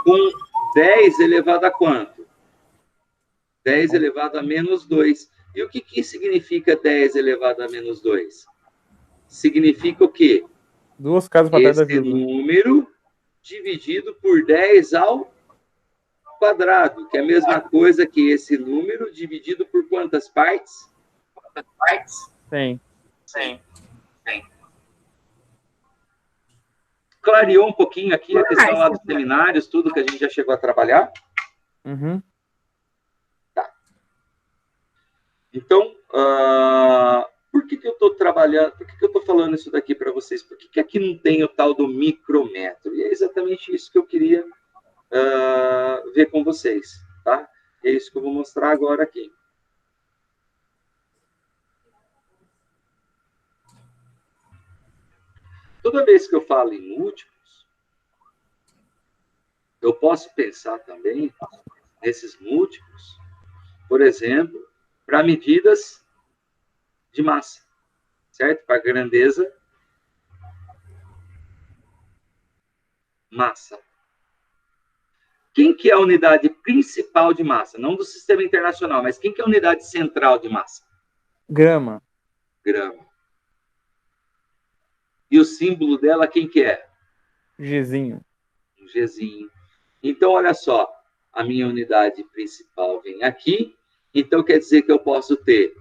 com 10 elevado a quanto? 10 elevado a menos 2. E o que significa 10 elevado a menos 2? Significa o quê? 2 casas para trás da vírgula. Esse número dividido por 10 ao quadrado, que é a mesma coisa que esse número dividido por quantas partes? 100. Clareou um pouquinho aqui a questão lá dos seminários, tudo que a gente já chegou a trabalhar? Uhum. Tá. Então, por que eu estou trabalhando, por que eu estou falando isso daqui para vocês? Por que aqui não tem o tal do micrometro? E é exatamente isso que eu queria ver com vocês, tá? É isso que eu vou mostrar agora aqui. Toda vez que eu falo em múltiplos, eu posso pensar também nesses múltiplos, por exemplo, para medidas de massa, certo? Para grandeza, massa. Quem que é a unidade principal de massa? Não do sistema internacional, mas quem que é a unidade central de massa? Grama. Grama. E o símbolo dela, quem que é? Gzinho. Um Gzinho. Então, olha só, a minha unidade principal vem aqui, então quer dizer que eu posso ter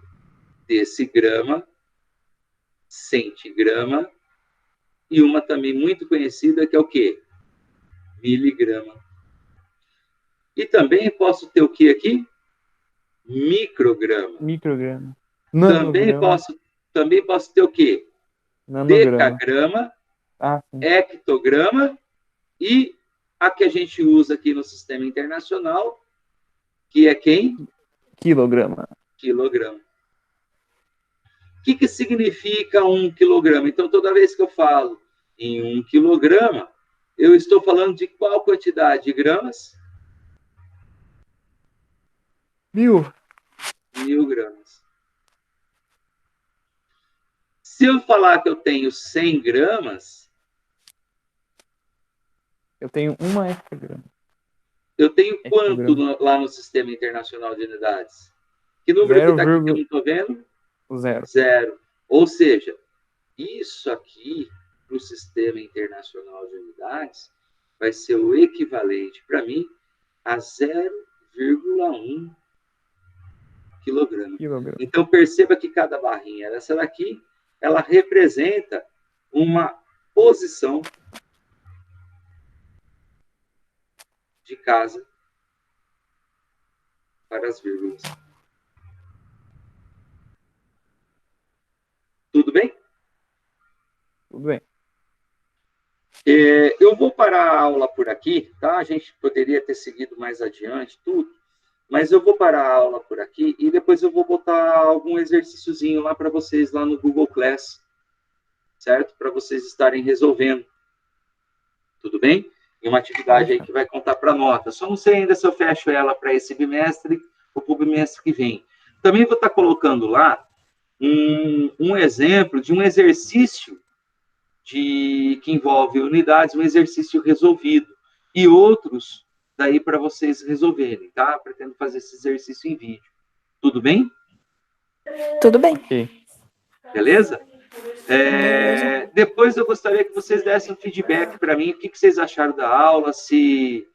decigrama, centigrama, e uma também muito conhecida, que é o quê? Miligrama. E também posso ter o que aqui? Micrograma. Micrograma. Também posso ter o quê? Nanograma. Decagrama, Sim. hectograma e a que a gente usa aqui no sistema internacional, que é quem? Quilograma. Quilograma. O que significa 1 quilograma? Então, toda vez que eu falo em 1 quilograma, eu estou falando de qual quantidade de gramas? 1000. 1000 gramas. Se eu falar que eu tenho 100 gramas, eu tenho uma hectograma. Eu tenho quanto lá no Sistema Internacional de Unidades? Que número que está aqui que eu não estou vendo? 0. 0. Ou seja, isso aqui, para o Sistema Internacional de Unidades, vai ser o equivalente, para mim, a 0,1 quilograma. Então, perceba que cada barrinha dessa daqui, ela representa uma posição de casa para as vírgulas. Tudo bem? Tudo bem. Eu vou parar a aula por aqui, tá? A gente poderia ter seguido mais adiante, tudo, mas eu vou parar a aula por aqui e depois eu vou botar algum exercíciozinho lá para vocês, lá no Google Class, certo? Para vocês estarem resolvendo. Tudo bem? E uma atividade aí que vai contar para nota. Só não sei ainda se eu fecho ela para esse bimestre ou para o bimestre que vem. Também vou estar colocando lá um exemplo de um exercício que envolve unidades, um exercício resolvido. E outros daí para vocês resolverem, tá? Pretendo fazer esse exercício em vídeo. Tudo bem? Tudo bem. Beleza? Depois eu gostaria que vocês dessem um feedback para mim, o que vocês acharam da aula, se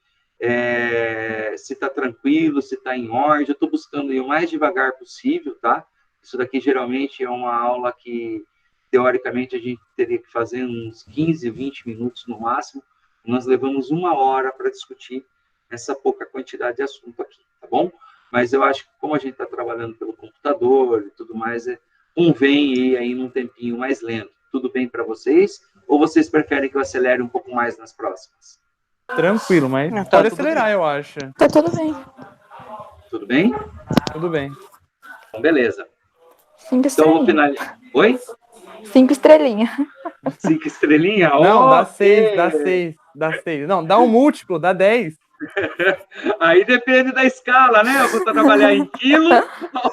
está tranquilo, se está em ordem. Eu estou buscando ir o mais devagar possível, tá? Isso daqui geralmente é uma aula que, teoricamente, a gente teria que fazer uns 15, 20 minutos no máximo. Nós levamos 1 hora para discutir essa pouca quantidade de assunto aqui, tá bom? Mas eu acho que, como a gente está trabalhando pelo computador e tudo mais, convém ir aí num tempinho mais lento. Tudo bem para vocês? Ou vocês preferem que eu acelere um pouco mais nas próximas? Tranquilo, mas pode acelerar, eu acho. Tá tudo bem. Tudo bem? Tudo bem. Então, beleza. 5 Então, eu vou estrelinhas. finalizar. Oi? 5 estrelinhas. 5 estrelinhas? Não, dá 6, dá 6, dá 6. Não, dá um múltiplo, dá 10. Aí depende da escala, né? Eu vou trabalhar em quilo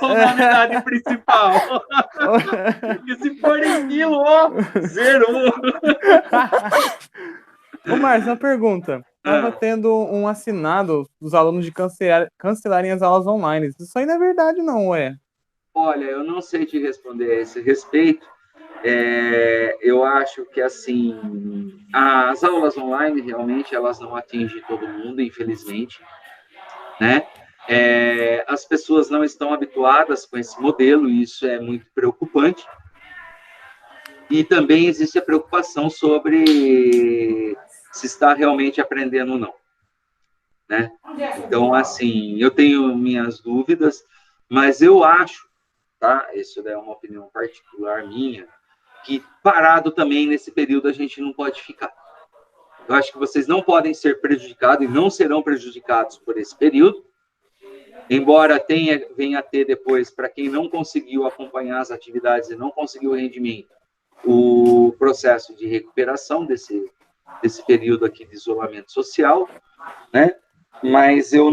ou na unidade principal. Porque se for em quilo, zerou. Ô, Márcio, uma pergunta. Estava tendo um assinado dos alunos de cancelarem as aulas online. Isso aí não é verdade, não, ué? Olha, eu não sei te responder a esse respeito. Eu acho que, assim, as aulas online, realmente, elas não atingem todo mundo, infelizmente, né? As pessoas não estão habituadas com esse modelo, e isso é muito preocupante. E também existe a preocupação sobre se está realmente aprendendo ou não, né? Então, assim, eu tenho minhas dúvidas, mas eu acho, tá? Isso é uma opinião particular minha, que parado também nesse período a gente não pode ficar, Eu acho que vocês não podem ser prejudicados e não serão prejudicados por esse período, embora venha a ter depois, para quem não conseguiu acompanhar as atividades e não conseguiu o rendimento, o processo de recuperação desse período aqui de isolamento social, né? Mas eu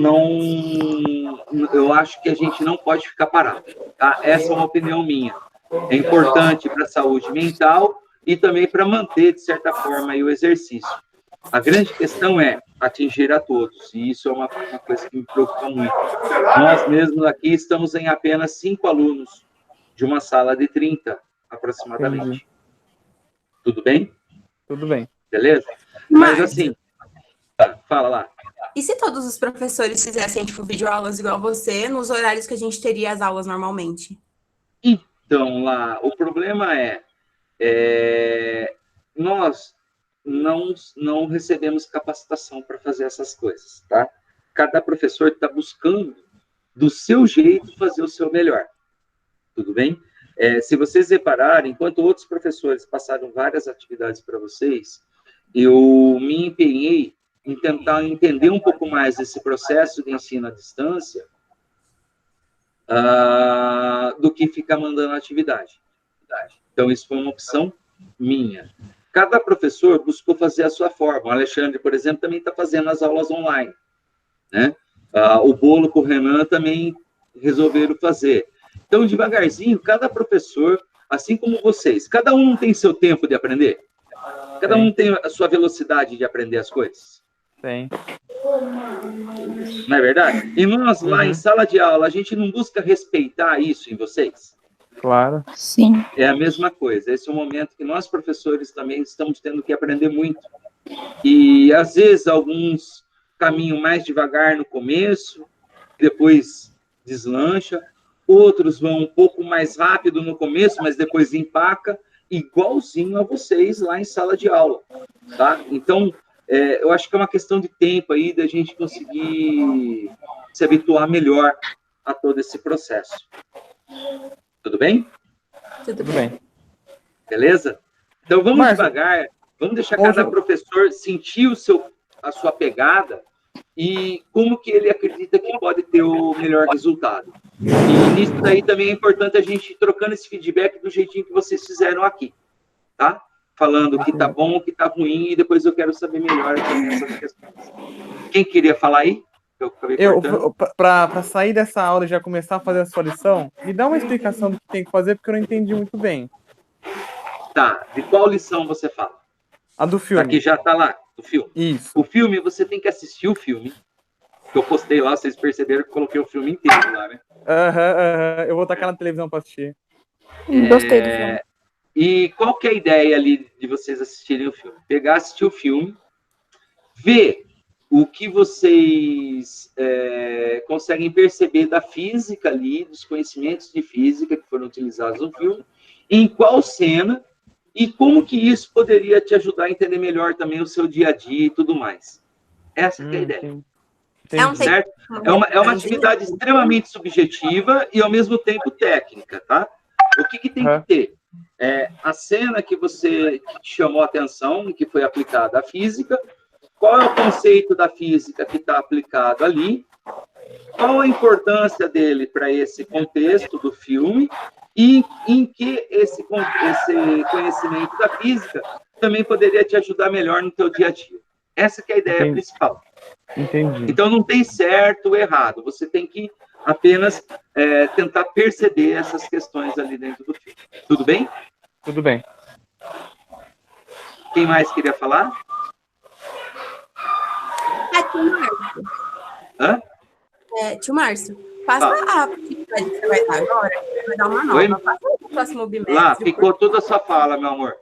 acho que a gente não pode ficar parado, tá? Essa é uma opinião minha. É importante para a saúde mental e também para manter, de certa forma, aí, o exercício. A grande questão é atingir a todos, e isso é uma coisa que me preocupa muito. Nós mesmos aqui estamos em apenas 5 alunos, de uma sala de 30, aproximadamente. Entendi. Tudo bem? Tudo bem. Beleza? Mas assim, fala lá. E se todos os professores fizessem, tipo, videoaulas igual você, nos horários que a gente teria as aulas normalmente? Então, lá, o problema nós não recebemos capacitação para fazer essas coisas, tá? Cada professor está buscando, do seu jeito, fazer o seu melhor. Tudo bem? Se vocês repararem, enquanto outros professores passaram várias atividades para vocês, eu me empenhei em tentar entender um pouco mais desse processo de ensino à distância do que ficar mandando atividade. Então, isso foi uma opção minha. Cada professor buscou fazer a sua forma. O Alexandre, por exemplo, também está fazendo as aulas online, né? O Bolo com o Renan também resolveram fazer. Então, devagarzinho, cada professor, assim como vocês, cada um tem seu tempo de aprender? Cada um tem a sua velocidade de aprender as coisas? Tem. Não é verdade? E nós, lá em sala de aula, a gente não busca respeitar isso em vocês? Claro. Sim. É a mesma coisa. Esse é um momento que nós, professores, também estamos tendo que aprender muito. E, às vezes, alguns caminham mais devagar no começo, depois deslancha. Outros vão um pouco mais rápido no começo, mas depois empaca, igualzinho a vocês lá em sala de aula, tá? Então, eu acho que é uma questão de tempo aí da gente conseguir se habituar melhor a todo esse processo. Tudo bem? Tudo bem. Beleza? Então, vamos Márcio, devagar, vamos deixar cada professor sentir a sua pegada e como que ele acredita que pode ter o melhor resultado. E nisso daí também é importante a gente ir trocando esse feedback do jeitinho que vocês fizeram aqui, tá? Falando o que tá bom, o que tá ruim, e depois eu quero saber melhor essas questões. Quem queria falar aí? Para sair dessa aula e já começar a fazer a sua lição, me dá uma explicação do que tem que fazer, porque eu não entendi muito bem. Tá, de qual lição você fala? A do filme. Aqui já tá lá, do filme. Isso. O filme, você tem que assistir o filme, que eu postei lá, vocês perceberam que eu coloquei o filme inteiro lá, né? Eu vou tacar na televisão para assistir. Gostei do filme. E qual que é a ideia ali de vocês assistirem o filme? Pegar, assistir o filme, ver o que vocês conseguem perceber da física ali, dos conhecimentos de física que foram utilizados no filme, em qual cena, e como que isso poderia te ajudar a entender melhor também o seu dia a dia e tudo mais. Essa que é a ideia. Certo? É uma atividade extremamente subjetiva e, ao mesmo tempo, técnica, tá? O que tem que ter? A cena que te chamou a atenção e que foi aplicada à física, qual é o conceito da física que está aplicado ali, qual a importância dele para esse contexto do filme e em que esse conhecimento da física também poderia te ajudar melhor no teu dia a dia. Essa que é a ideia principal. Entendi. Então, não tem certo ou errado. Você tem que apenas tentar perceber essas questões ali dentro do filme. Tudo bem? Tudo bem. Quem mais queria falar? Tio Márcio. Hã? Tio Márcio, passa a atividade que você vai dar agora. Vai dar uma nova. Oi? Passa o próximo bimestre. Lá, ficou toda a sua fala, meu amor.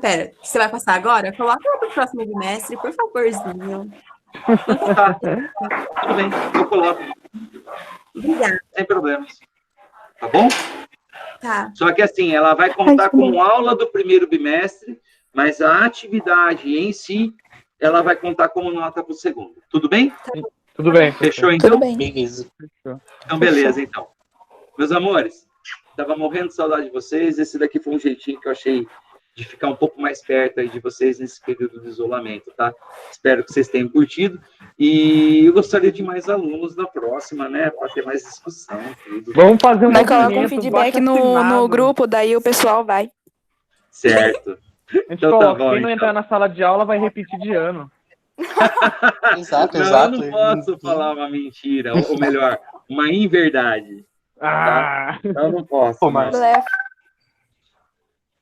Pera, que você vai passar agora? Coloca para o próximo bimestre, por favorzinho. Tá. Tudo bem, eu coloco. Obrigada. Sem problemas. Tá bom? Tá. Só que assim, ela vai contar como aula do primeiro bimestre, mas a atividade em si, ela vai contar como nota para o segundo. Tudo bem? Tudo bem. Fechou, então? Tudo bem. Beleza. Então, beleza, então. Meus amores, Tava morrendo de saudade de vocês. Esse daqui foi um jeitinho que eu achei de ficar um pouco mais perto aí de vocês nesse período de isolamento, tá? Espero que vocês tenham curtido. E eu gostaria de mais alunos na próxima, né? Para ter mais discussão. Tudo. Vamos fazer um Daí coloca um movimento, feedback baixa no assinado. grupo, daí o pessoal vai. Certo. A gente Então tá coloca, bom, quem não entrar então. na sala de aula vai repetir de ano. Exato, Não, exato. eu não posso falar uma mentira, ou melhor, uma inverdade. Ah! Eu não posso. Pô, não. mas- Blefe.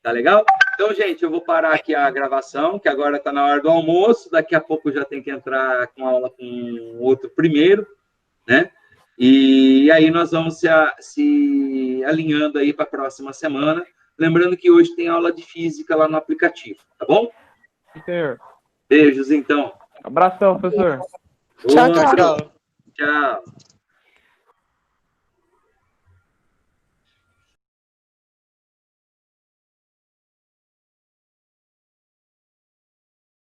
Tá legal? Então, gente, eu vou parar aqui a gravação, que agora está na hora do almoço. Daqui a pouco já tem que entrar com aula com outro primeiro, né? E aí nós vamos se alinhando aí para a próxima semana. Lembrando que hoje tem aula de física lá no aplicativo, tá bom? Senhor. Beijos, então. Abração, professor. Tchau, Outro. tchau. Tchau. Tchau.